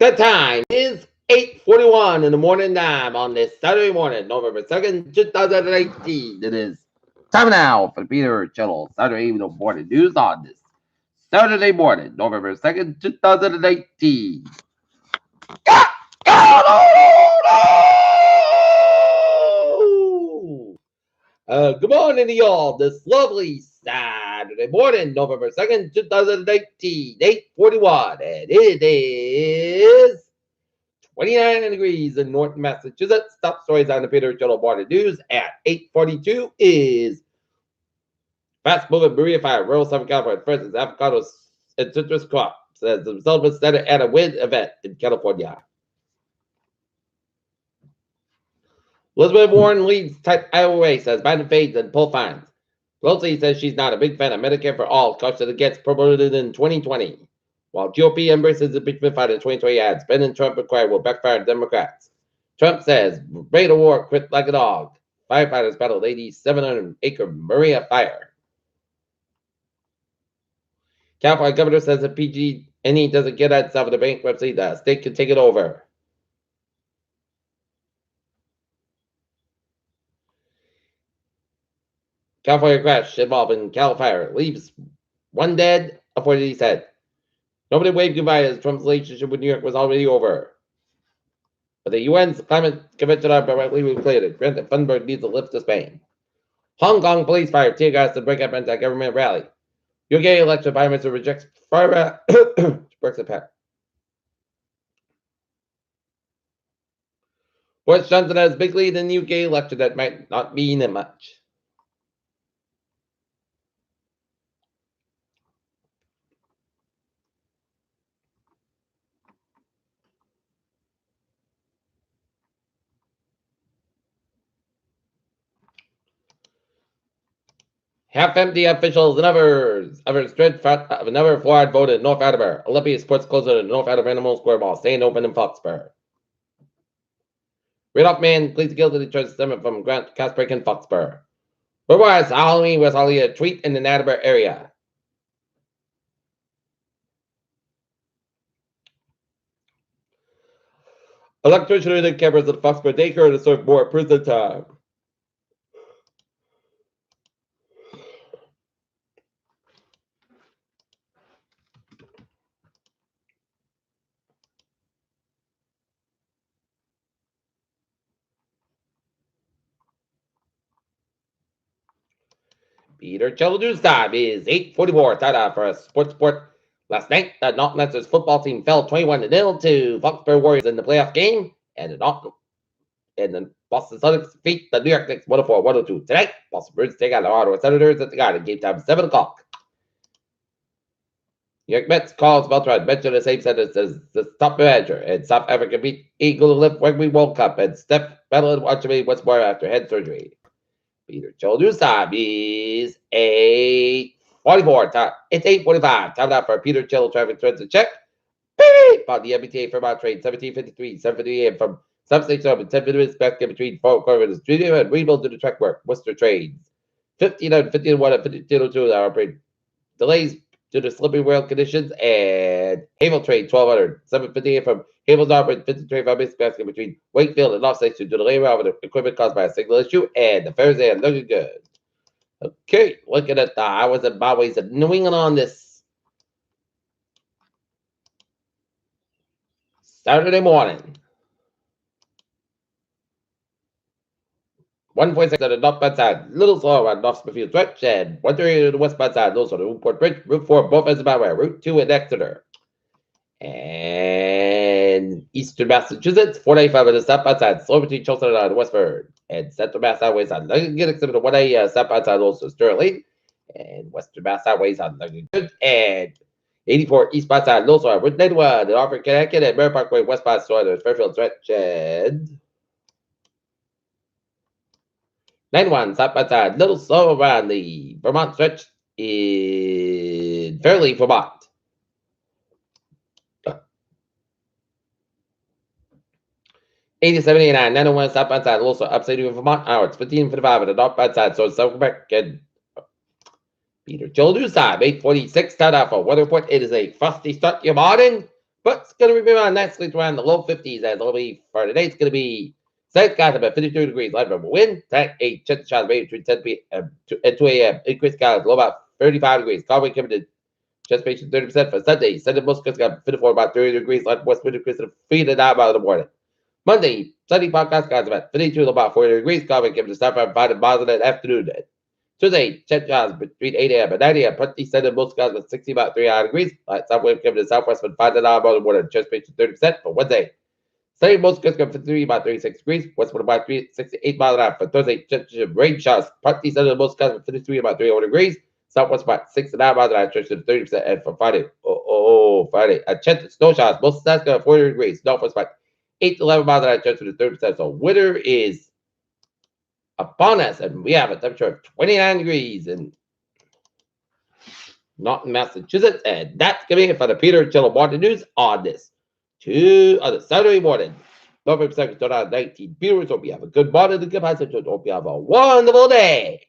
The time is 8:41 in the morning time on this Saturday morning, November 2nd, 2018. It is time now for the Peter Channel Saturday evening morning news on this Saturday morning, November 2nd, 2018. Good morning to y'all this lovely Saturday morning, November 2nd, 2018, 8:41, and it is 29 degrees in North Massachusetts. Top stories on the Peter Channel Morning News at 8:42 is fast-moving Maria fire, rural Southern California. First is avocados and citrus crops as the Sullivan Center at a wind event in California. Elizabeth Warren leads tight Iowa race as Biden fades and poll finds. Pelosi says she's not a big fan of Medicare for All, caution that gets promoted in 2020. While GOP embraces impeachment fight in 2020 ads, Ben and Trump require will backfire on Democrats. Trump says, rate of war, quit like a dog. Firefighters battled 700-acre Maria fire. California governor says if PG&E doesn't get itself into bankruptcy, the state can take it over. California crash involving Cal fire leaves one dead, a 40 said. Nobody waved goodbye as Trump's relationship with New York was already over. But the UN's climate convention are directly related. Greta Thunberg needs to lift the Spain. Hong Kong police fire tear gas to break up anti-government rally. UK election prime minister rejects fire Brexit pact. Boris Johnson has big lead in the UK election that might not mean much. Half-empty officials and others spread of another fluoride vote in North Attleboro. Olympia Sports closed at the North Attleboro Animal Square Mall, staying open in Foxborough. Red-Off man pleads guilty to charges stemming from Grant Casbreak in Foxborough. Otherwise, Halloween was only a treat in the Attleboro area. Electrician and cameras at Foxborough daycare to serve more prison time. Peter Channel News time is 8:44. Time for a sports report. Last night, the North Lancers football team fell 21-0 to Foxborough Warriors in the playoff game, and the Boston Celtics defeat the New York Knicks 104-102. Tonight, Boston Bruins take on the Ottawa Senators at the Garden. Game time 7 o'clock. New York Mets calls Beltran mentioned the same sentence as the top manager, and South Africa beat Eagle Lift Rugby World Cup, and Steph battled Archibald Westmore after head surgery. Peter Channel News time is 8:44. It's 8:45. Time now for Peter Channel traffic trends to check. Beep! On the MBTA Fairmont train 1753, 7:50 a.m. from substation open 10 minutes back in between Fort Corvin Studio and rebuild to the track work. Worcester trains 1501, 1501, and 1502 are operating. Delays due to slippery rail conditions, and Havel train 1200, 7:50 a.m. from Havel's operating 50 train 5 minutes back in between Wakefield and North Station due to delay around with equipment caused by a signal issue, and the fares are looking good. Okay, looking at the highways and byways of New England on this Saturday morning. 146 on the northbound side, little slower on North Smithfield Stretch, and 138 on the westbound side, those on the Newport Bridge, Route 4, both ends of my way, Route 2 in Exeter. And Eastern Massachusetts, 495 on the southbound side, slow between Charleston and Westford. And Central Mass Highways on Lincoln, except for 1A southbound side, also Sterling. And Western Mass Highways on Lincoln Good. And 84 eastbound side, also on Route 91, and Hartford, Connecticut, and Mary Parkway, westbound side, there's Fairfield Stretch, and 91 southbound side, little slow around the Vermont stretch in Fairleigh, Vermont. 87, 89, 901 southbound side, also upstate New Vermont, hours 15:55 on the northbound side, so South Quebec and Peter Channel News time, 8:46. Time out for weather report. It is a frosty start to your morning. But it's going to remain on nicely around the low 50s as it'll be for today. It's going to be South Got about 52 degrees, light from a wind. Tech 8, chance of rain between 10 p.m. and 2 a.m. Increased skies, low about 35 degrees. Calm wind coming to just patient 30% for Sunday. Sunday, most got 54 about 30 degrees, light west wind increasing 3 to 9 miles in the morning. Monday, sunny podcast skies about 52 to about 40 degrees. Calm wind coming to start from 5 miles in the afternoon. Tuesday, chance of between 8 a.m. and 9 a.m. Plenty Sunday, most skies with 60 about 3 degrees. Light south wind coming to southwest from 5 to 9 miles in the morning. Just patient 30% for Wednesday. Sunday, most skies going 53 about 36 degrees. West wind about 68 miles an hour. For Thursday, rain showers. Partly sunny, most skies with 53 about 31 degrees. Southwest about 6 to 9 miles an hour. Stretch to 30%. And for Friday, Friday, a chance of snow showers. Most skies going 40 degrees. Northwest about 8 to 11 miles an hour. Stretch to 30%. So winter is upon us, and we have a temperature of 29 degrees in Norton, Massachusetts. And that's going to be it for the Peter Chilla Morning News on this Saturday morning. November 2nd, 2019. Viewers, hope you have a good morning and goodbye. Hope you have a wonderful day.